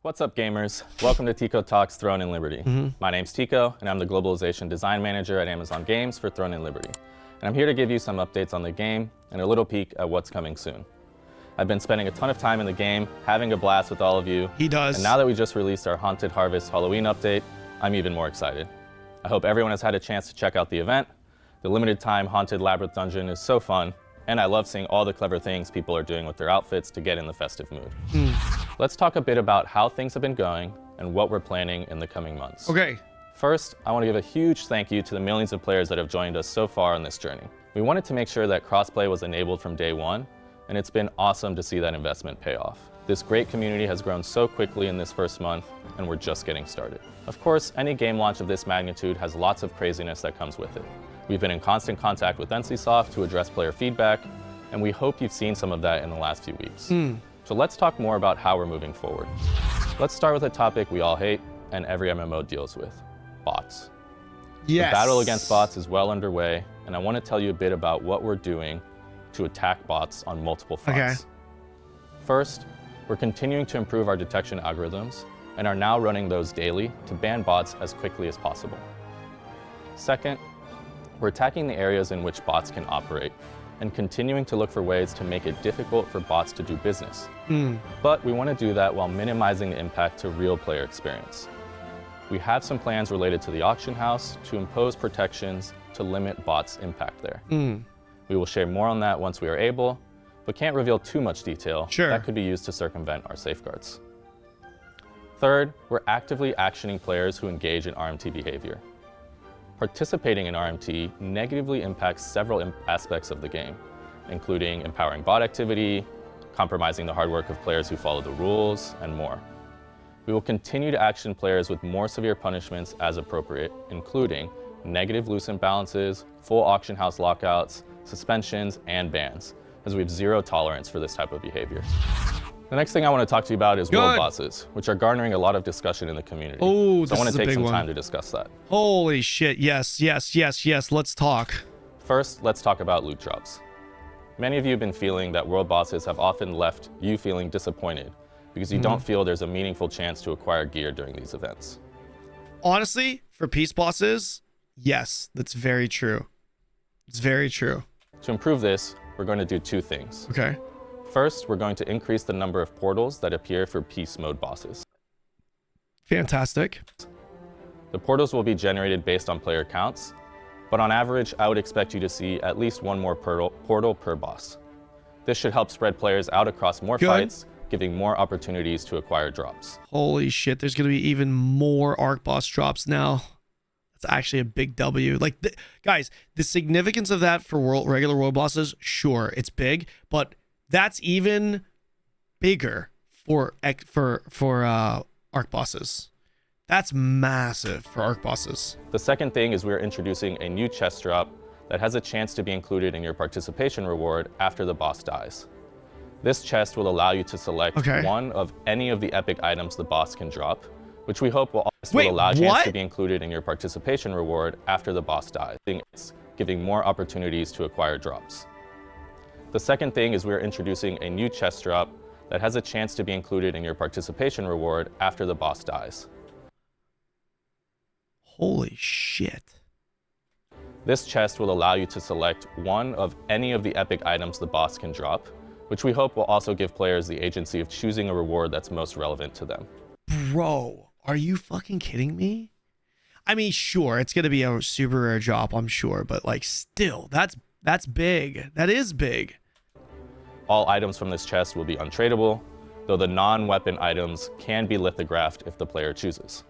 What's up, gamers? Welcome to Tico Talks Throne and Liberty. My name's Tico, and I'm the Globalization Design Manager at Amazon Games for Throne and Liberty. And I'm here to give you some updates on the game and a little peek at what's coming soon. I've been spending a ton of time in the game, having a blast with all of you. He does. And now that we just released our Haunted Harvest Halloween update, I'm even more excited. I hope everyone has had a chance to check out the event. The limited time Haunted Labyrinth Dungeon is so fun, and I love seeing all the clever things people are doing with their outfits to get in the festive mood. Let's talk a bit about how things have been going and what we're planning in the coming months. Okay. First, I want to give a huge thank you to the millions of players that have joined us so far on this journey. We wanted to make sure that crossplay was enabled from day one, and it's been awesome to see that investment pay off. This great community has grown so quickly in this first month, and we're just getting started. Of course, any game launch of this magnitude has lots of craziness that comes with it. We've been in constant contact with NCSoft to address player feedback, and we hope you've seen some of that in the last few weeks. So let's talk more about how we're moving forward. Let's start with a topic we all hate and every MMO deals with, bots. Yes. The battle against bots is well underway, and I want to tell you a bit about what we're doing to attack bots on multiple fronts. Okay. First, we're continuing to improve our detection algorithms and are now running those daily to ban bots as quickly as possible. Second, we're attacking the areas in which bots can operate and continuing to look for ways to make it difficult for bots to do business. But we want to do that while minimizing the impact to real player experience. We have some plans related to the auction house to impose protections to limit bots' impact there. We will share more on that once we are able, but can't reveal too much detail. Sure. That could be used to circumvent our safeguards. Third, we're actively actioning players who engage in RMT behavior. Participating in RMT negatively impacts several aspects of the game, including empowering bot activity, compromising the hard work of players who follow the rules, and more. We will continue to action players with more severe punishments as appropriate, including negative loose imbalances, full auction house lockouts, suspensions, and bans, as we have zero tolerance for this type of behavior. The next thing I want to talk to you about is world bosses, which are garnering a lot of discussion in the community. Oh, so I want to take some one. time to discuss that. Holy shit. Yes. Let's talk. First, let's talk about loot drops. Many of you have been feeling that world bosses have often left you feeling disappointed because you don't feel there's a meaningful chance to acquire gear during these events. Honestly, for peace bosses, yes, that's very true. It's very true. To improve this, we're going to do two things. Okay. First, we're going to increase the number of portals that appear for peace mode bosses. Fantastic. The portals will be generated based on player counts, but on average, I would expect you to see at least one more portal per boss. This should help spread players out across more fights, giving more opportunities to acquire drops. Holy shit, there's going to be even more arc boss drops now. That's actually a big W. Like, guys, the significance of that for regular world bosses, sure, it's big, but that's even bigger for arc bosses. That's massive for arc bosses. The second thing is we're introducing a new chest drop that has a chance to be included in your participation reward after the boss dies. This chest will allow you to select one of any of the epic items the boss can drop, which we hope will allow a chance to be included in your participation reward after the boss dies, giving more opportunities to acquire drops. The second thing is we're introducing a new chest drop that has a chance to be included in your participation reward after the boss dies. Holy shit. This chest will allow you to select one of any of the epic items the boss can drop, which we hope will also give players the agency of choosing a reward that's most relevant to them. Bro, are you fucking kidding me? I mean, sure, it's going to be a super rare drop, I'm sure, but like still, that's big. That is big. All items from this chest will be untradeable, though the non-weapon items can be lithographed if the player chooses.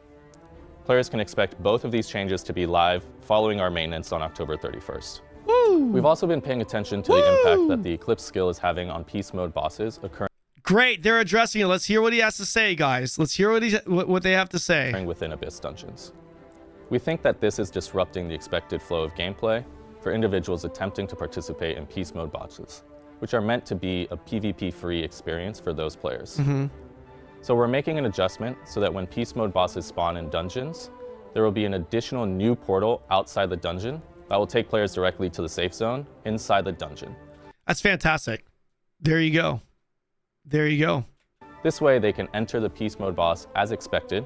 Players can expect both of these changes to be live following our maintenance on October 31st. Woo! We've also been paying attention to the impact that the Eclipse skill is having on peace mode bosses occurring. Great, they're addressing it. Let's hear what he has to say, guys. Let's hear what they have to say. Within Abyss dungeons. We think that this is disrupting the expected flow of gameplay for individuals attempting to participate in peace mode bosses, which are meant to be a PvP-free experience for those players. So we're making an adjustment so that when peace mode bosses spawn in dungeons, there will be an additional new portal outside the dungeon that will take players directly to the safe zone inside the dungeon. That's fantastic. There you go. There you go. This way, they can enter the Peace Mode boss as expected,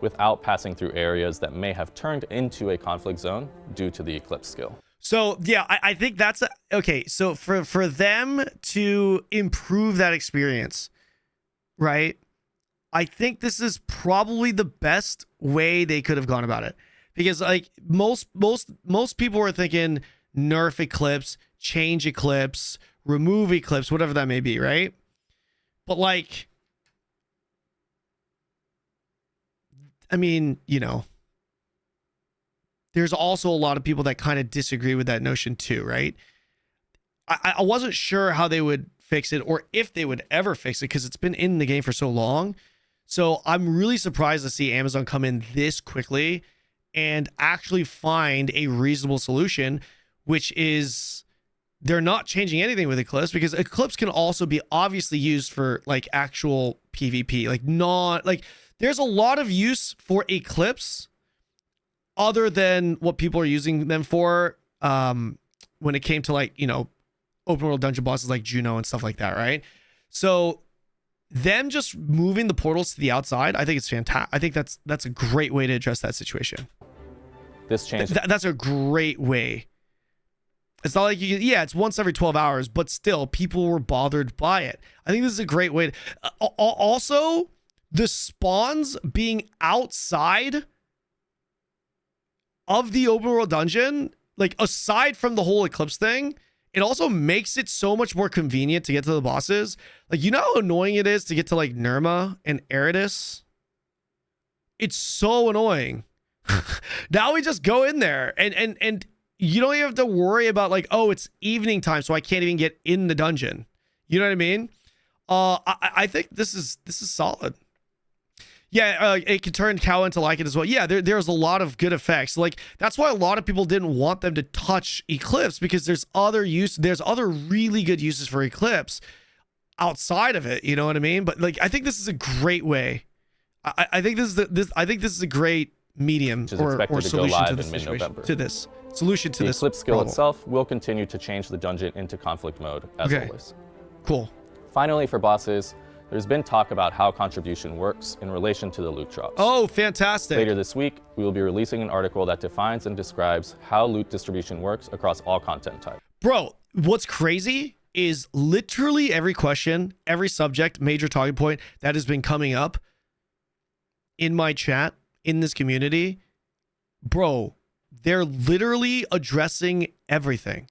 without passing through areas that may have turned into a conflict zone due to the Eclipse skill. So yeah, I think that's okay. So for them to improve that experience, right? I think this is probably the best way they could have gone about it, because like most people were thinking nerf Eclipse, change Eclipse, remove Eclipse, whatever that may be, right? But like, I mean, you know, there's also a lot of people that kind of disagree with that notion too, right? I wasn't sure how they would fix it or if they would ever fix it because it's been in the game for so long. So I'm really surprised to see Amazon come in this quickly and actually find a reasonable solution, which is they're not changing anything with Eclipse, because Eclipse can also be obviously used for like actual PvP, like not like there's a lot of use for Eclipse other than what people are using them for when it came to like, you know, open world dungeon bosses like Juno and stuff like that, right? So them just moving the portals to the outside, I think it's fantastic. I think that's a great way to address that situation. This change. That's a great way. It's not like you can, yeah, it's once every 12 hours, but still people were bothered by it. I think this is a great way to, also the spawns being outside of the open world dungeon, like aside from the whole Eclipse thing, it also makes it so much more convenient to get to the bosses. Like, you know how annoying it is to get to like Nirma and Eridus? It's so annoying. Now we just go in there and you don't even have to worry about like, oh, it's evening time, so I can't even get in the dungeon. You know what I mean? I think this is solid. Yeah, it can turn Cow into like it as well. Yeah, there's a lot of good effects. Like that's why a lot of people didn't want them to touch Eclipse, because there's other really good uses for Eclipse outside of it. You know what I mean? But like, I think this is a great way. I think this is a great medium or solution to this situation. To this solution to this. The Eclipse skill problem itself will continue to change the dungeon into conflict mode as always. Cool. Finally, for bosses, there's been talk about how contribution works in relation to the loot drops. Oh, fantastic. Later this week, we will be releasing an article that defines and describes how loot distribution works across all content types. Bro, what's crazy is literally every question, every subject, major talking point that has been coming up in my chat, in this community, bro, they're literally addressing everything.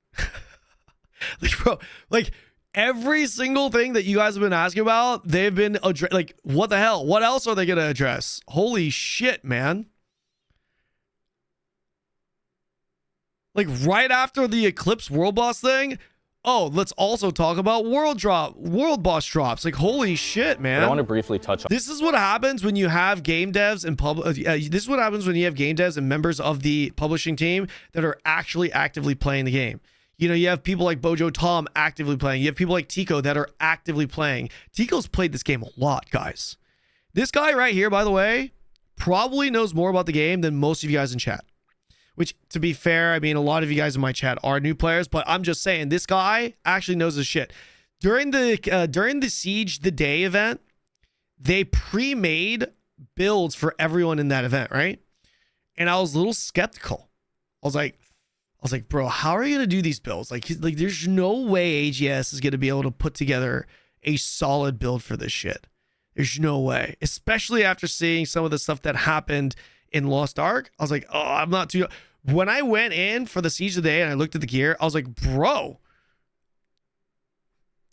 Like, bro, like, every single thing that you guys have been asking about, they've been like, what the hell? What else are they going to address? Holy shit, man. Like right after the Eclipse world boss thing, oh, let's also talk about world boss drops. Like, holy shit, man. But I want to briefly touch on this. Is what happens when you have game devs and this is what happens when you have game devs and members of the publishing team that are actually actively playing the game. You know, you have people like Bojo Tom actively playing. You have people like Tico that are actively playing. Tico's played this game a lot, guys. This guy right here, by the way, probably knows more about the game than most of you guys in chat. Which, to be fair, I mean, a lot of you guys in my chat are new players, but I'm just saying, this guy actually knows his shit. During the Siege the Day event, they pre-made builds for everyone in that event, right? And I was a little skeptical. I was like, bro, how are you going to do these builds? Like there's no way AGS is going to be able to put together a solid build for this shit. There's no way, especially after seeing some of the stuff that happened in Lost Ark. I was like, oh, I'm not too. When I went in for the Siege of the Day and I looked at the gear, I was like, bro,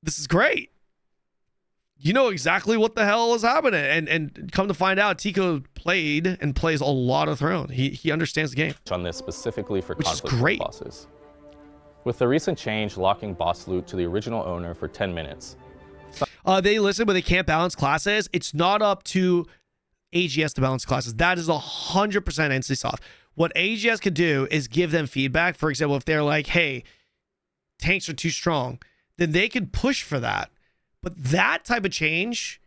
this is great. You know exactly what the hell is happening. And come to find out, Tico played and plays a lot of Throne. He understands the game. On this specifically for which conflict is great. Bosses. With the recent change locking boss loot to the original owner for 10 minutes. They listen, but they can't balance classes. It's not up to AGS to balance classes. That is 100% NCSoft. What AGS could do is give them feedback. For example, if they're like, hey, tanks are too strong, then they can push for that. But that type of change,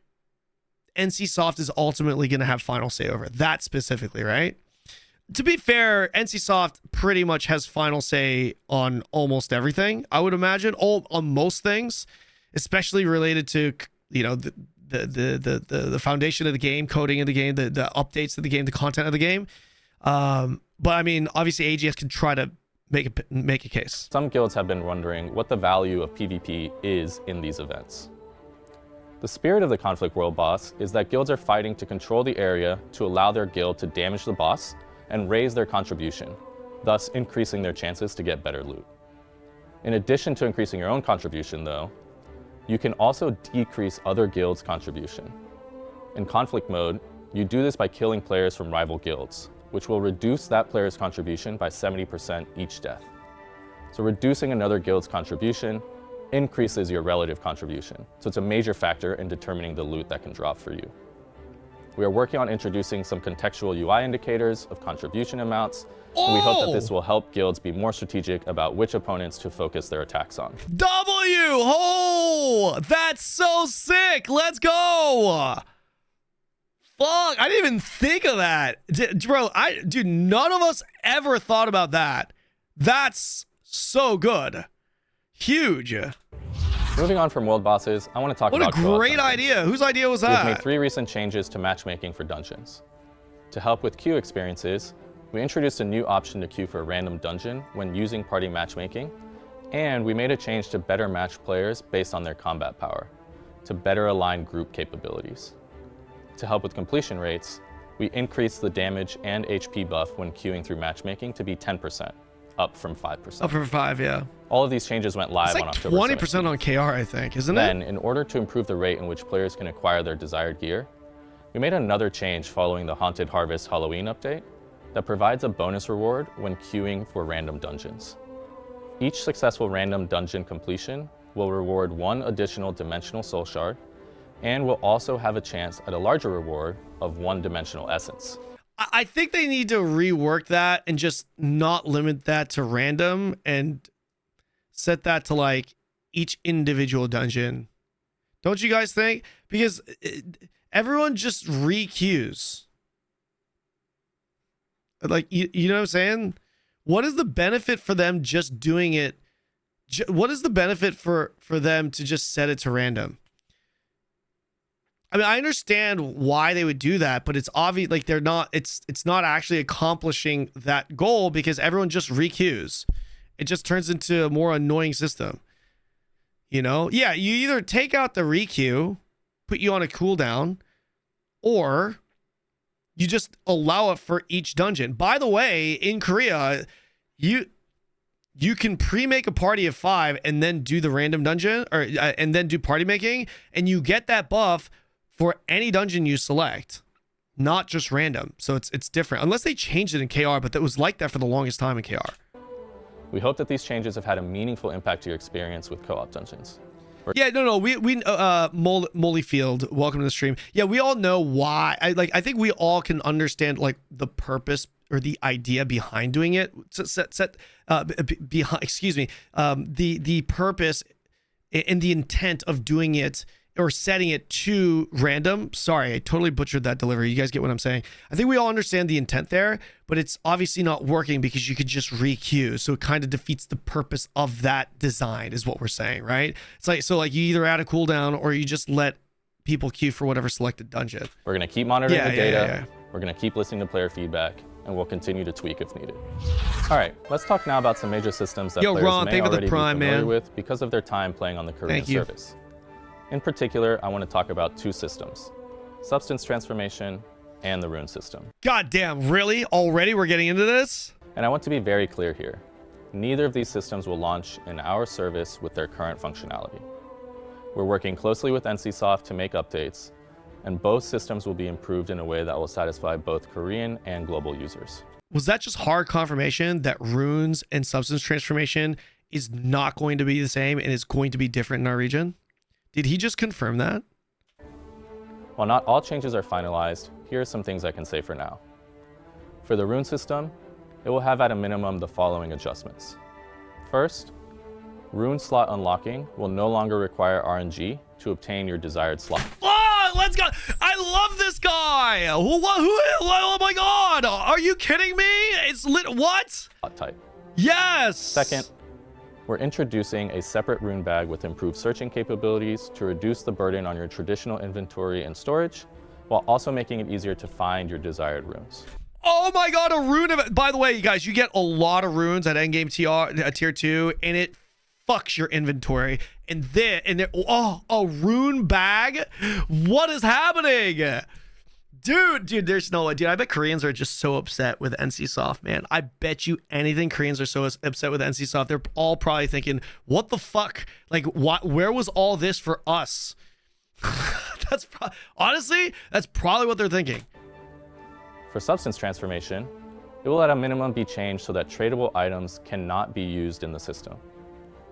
NCSoft is ultimately going to have final say over that specifically, right? To be fair, NCSoft pretty much has final say on almost everything, I would imagine, on most things, especially related to, you know, the foundation of the game, coding of the game, the updates to the game, the content of the game. But I mean, obviously AGS can try to make a case. Some guilds have been wondering what the value of PvP is in these events. The spirit of the Conflict World Boss is that guilds are fighting to control the area to allow their guild to damage the boss and raise their contribution, thus increasing their chances to get better loot. In addition to increasing your own contribution though, you can also decrease other guilds' contribution. In conflict mode, you do this by killing players from rival guilds, which will reduce that player's contribution by 70% each death. So reducing another guild's contribution increases your relative contribution. So it's a major factor in determining the loot that can drop for you. We are working on introducing some contextual UI indicators of contribution amounts, and we hope that this will help guilds be more strategic about which opponents to focus their attacks on. Oh, that's so sick. Let's go. Fuck, I didn't even think of that. Bro, dude, none of us ever thought about that. That's so good. Huge. Moving on from world bosses, I want to talk about what a great idea. Whose idea was that? We've made 3 recent changes to matchmaking for dungeons. To help with queue experiences, we introduced a new option to queue for a random dungeon when using party matchmaking, and we made a change to better match players based on their combat power, to better align group capabilities. To help with completion rates, we increased the damage and HP buff when queuing through matchmaking to be 10%, up from 5%. Up from 5, yeah. All of these changes went live on October 17th. 20% on KR, I think, isn't it? Then, in order to improve the rate in which players can acquire their desired gear, we made another change following the Haunted Harvest Halloween update that provides a bonus reward when queuing for random dungeons. Each successful random dungeon completion will reward 1 additional dimensional soul shard, and will also have a chance at a larger reward of 1 dimensional essence. I think they need to rework that and just not limit that to random and set that to like each individual dungeon. Don't you guys think? Because everyone just re-queues. Like, you know what I'm saying? What is the benefit for them just doing it? What is the benefit for them to just set it to random? I mean, I understand why they would do that, but it's obvious, like they're not, it's not actually accomplishing that goal because everyone just re-queues. It just turns into a more annoying system. You know? Yeah, you either take out the re-queue, put you on a cooldown, or you just allow it for each dungeon. By the way, in Korea, you can pre-make a party of 5 and then do the random dungeon, or and then do party making, and you get that buff for any dungeon you select, not just random. So it's different, unless they changed it in KR, but that was like that for the longest time in KR. We hope that these changes have had a meaningful impact to your experience with co-op dungeons. Yeah, no, we Mollyfield, welcome to the stream. Yeah, we all know why. I think we all can understand like the purpose or the idea behind doing it. The purpose and the intent of doing it or setting it to random. Sorry, I totally butchered that delivery. You guys get what I'm saying? I think we all understand the intent there, but it's obviously not working because you could just re-queue. So it kind of defeats the purpose of that design is what we're saying, right? It's like, so like you either add a cooldown or you just let people queue for whatever selected dungeon. We're going to keep monitoring the data. We're going to keep listening to player feedback, and we'll continue to tweak if needed. All right, let's talk now about some major systems that players Ron, may already be familiar with because of their time playing on the Korean service. In particular, I want to talk about 2 systems, Substance Transformation and the Rune system. God damn, really? Already we're getting into this? And I want to be very clear here. Neither of these systems will launch in our service with their current functionality. We're working closely with NCSoft to make updates, and both systems will be improved in a way that will satisfy both Korean and global users. Was that just hard confirmation that Runes and Substance Transformation is not going to be the same and is going to be different in our region? Did he just confirm that? While not all changes are finalized, here are some things I can say for now. For the Rune system, it will have at a minimum the following adjustments. First, Rune slot unlocking will no longer require RNG to obtain your desired slot. Oh, let's go! I love this guy! Oh my god! Are you kidding me? It's lit. What? Slot type. Yes! Second, we're introducing a separate rune bag with improved searching capabilities to reduce the burden on your traditional inventory and storage, while also making it easier to find your desired runes. Oh my god, a rune event. By the way, you guys, you get a lot of runes at endgame tier 2, and it fucks your inventory. And then, a rune bag? What is happening? Dude, there's no way. Dude, I bet Koreans are just so upset with NCSoft, man. I bet you anything Koreans are so upset with NCSoft. They're all probably thinking, what the fuck? Like, where was all this for us? Honestly, that's probably what they're thinking. For substance transformation, it will at a minimum be changed so that tradable items cannot be used in the system.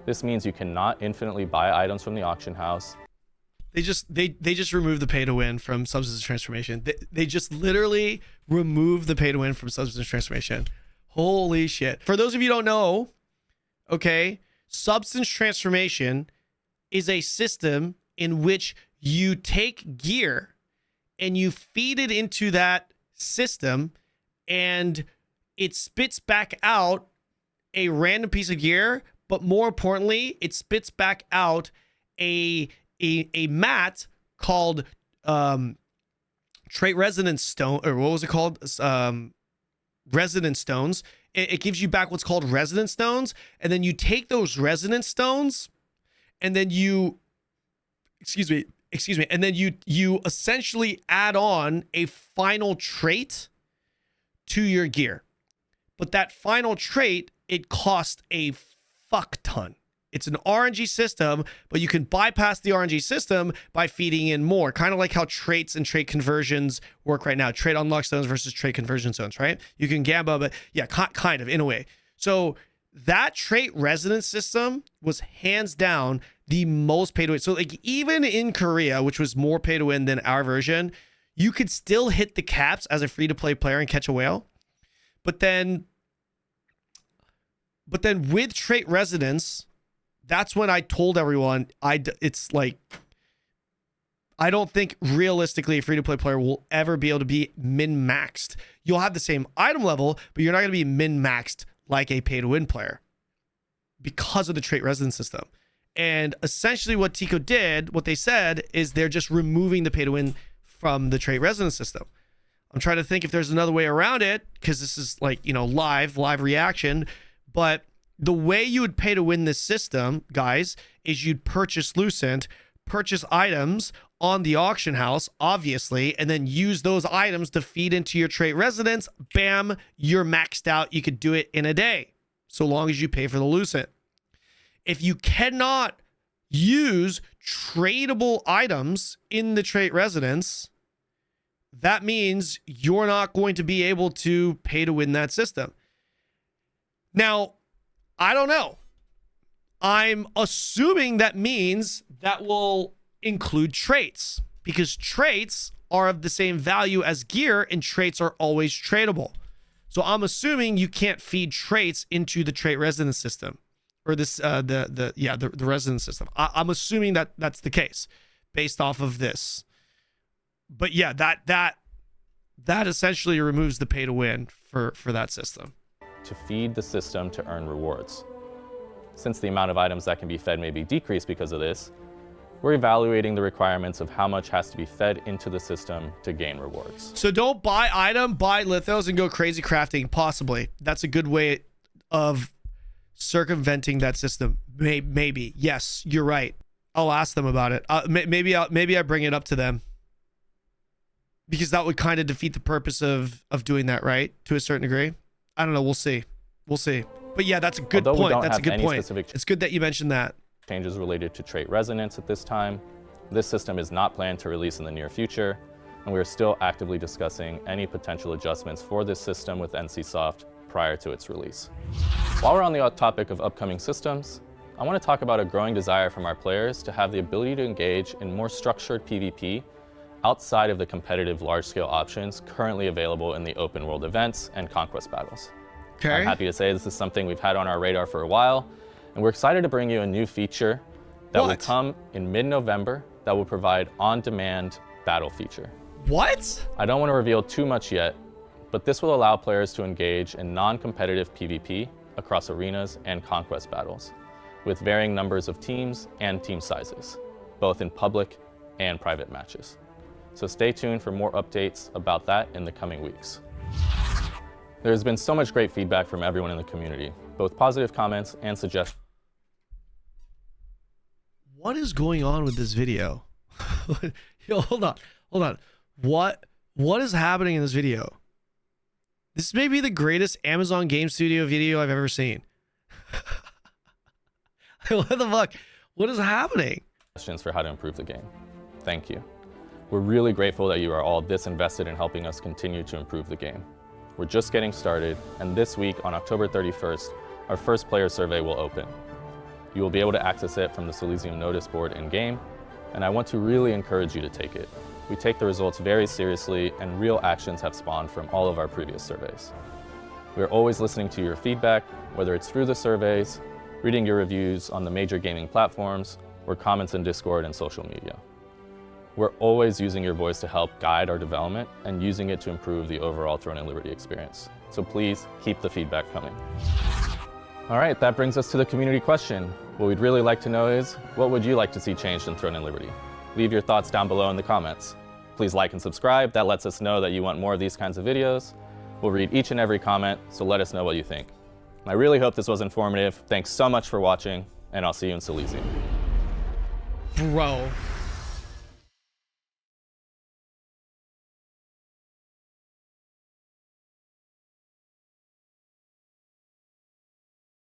This means you cannot infinitely buy items from the auction house. They just remove the pay to win from substance transformation. They just literally remove the pay to win from substance transformation. Holy shit. For those of you who don't know, okay, substance transformation is a system in which you take gear and you feed it into that system and it spits back out a random piece of gear, but more importantly, it spits back out a mat called trait resonance stone, or what was it called? Resonance stones. It gives you back what's called resonance stones, and then you take those resonance stones, and then you, and then you essentially add on a final trait to your gear. But that final trait, it costs a fuck ton. It's an RNG system, but you can bypass the RNG system by feeding in more. Kind of like how traits and trait conversions work right now. Trait unlock stones versus trait conversion stones, right? You can gamble, but yeah, kind of in a way. So that trait resonance system was hands down the most pay to win. So like even in Korea, which was more pay to win than our version, you could still hit the caps as a free to play player and catch a whale. But then with trait resonance, that's when I told everyone it's like, I don't think realistically a free-to-play player will ever be able to be min-maxed. You'll have the same item level, but you're not going to be min-maxed like a pay-to-win player because of the trait resonance system. And essentially what Tico did, what they said, is they're just removing the pay-to-win from the trait resonance system. I'm trying to think if there's another way around it, because this is like, live reaction, but the way you would pay to win this system, guys, is you'd purchase Lucent, purchase items on the auction house, obviously, and then use those items to feed into your trait residence. Bam, you're maxed out. You could do it in a day, so long as you pay for the Lucent. If you cannot use tradable items in the trait residence, that means you're not going to be able to pay to win that system. Now, I don't know. I'm assuming that means that will include traits, because traits are of the same value as gear and traits are always tradable. So I'm assuming you can't feed traits into the trait resonance system, or this the resonance system. I'm assuming that that's the case based off of this. But yeah, that essentially removes the pay to win for that system. To feed the system to earn rewards. Since the amount of items that can be fed may be decreased because of this, we're evaluating the requirements of how much has to be fed into the system to gain rewards. So don't buy item, buy lithos, and go crazy crafting, possibly. That's a good way of circumventing that system. Maybe. Yes, you're right. I'll ask them about it. Maybe I bring it up to them. Because that would kind of defeat the purpose of doing that, right? To a certain degree. I don't know. We'll see. But yeah, that's a good point. That's a good point. It's good that you mentioned that. Changes related to trait resonance at this time. This system is not planned to release in the near future, and we are still actively discussing any potential adjustments for this system with NCSoft prior to its release. While we're on the topic of upcoming systems, I want to talk about a growing desire from our players to have the ability to engage in more structured PvP outside of the competitive large-scale options currently available in the open world events and conquest battles. Okay. I'm happy to say this is something we've had on our radar for a while, and we're excited to bring you a new feature that will come in mid-November that will provide on-demand battle feature. What? I don't want to reveal too much yet, but this will allow players to engage in non-competitive PvP across arenas and conquest battles. with varying numbers of teams and team sizes, both in public and private matches. So stay tuned for more updates about that in the coming weeks. There's been so much great feedback from everyone in the community, both positive comments and suggestions. What is going on with this video? Yo, hold on. What is happening in this video? This may be the greatest Amazon Game Studio video I've ever seen. What the fuck? What is happening? Questions for how to improve the game. Thank you. We're really grateful that you are all this invested in helping us continue to improve the game. We're just getting started, and this week on October 31st, our first player survey will open. You will be able to access it from the Silesium notice board in-game, and I want to really encourage you to take it. We take the results very seriously, and real actions have spawned from all of our previous surveys. We are always listening to your feedback, whether it's through the surveys, reading your reviews on the major gaming platforms, or comments in Discord and social media. We're always using your voice to help guide our development and using it to improve the overall Throne and Liberty experience. So please keep the feedback coming. All right, that brings us to the community question. What we'd really like to know is, what would you like to see changed in Throne and Liberty? Leave your thoughts down below in the comments. Please like and subscribe. That lets us know that you want more of these kinds of videos. We'll read each and every comment, so let us know what you think. I really hope this was informative. Thanks so much for watching, and I'll see you in Silesium. Bro.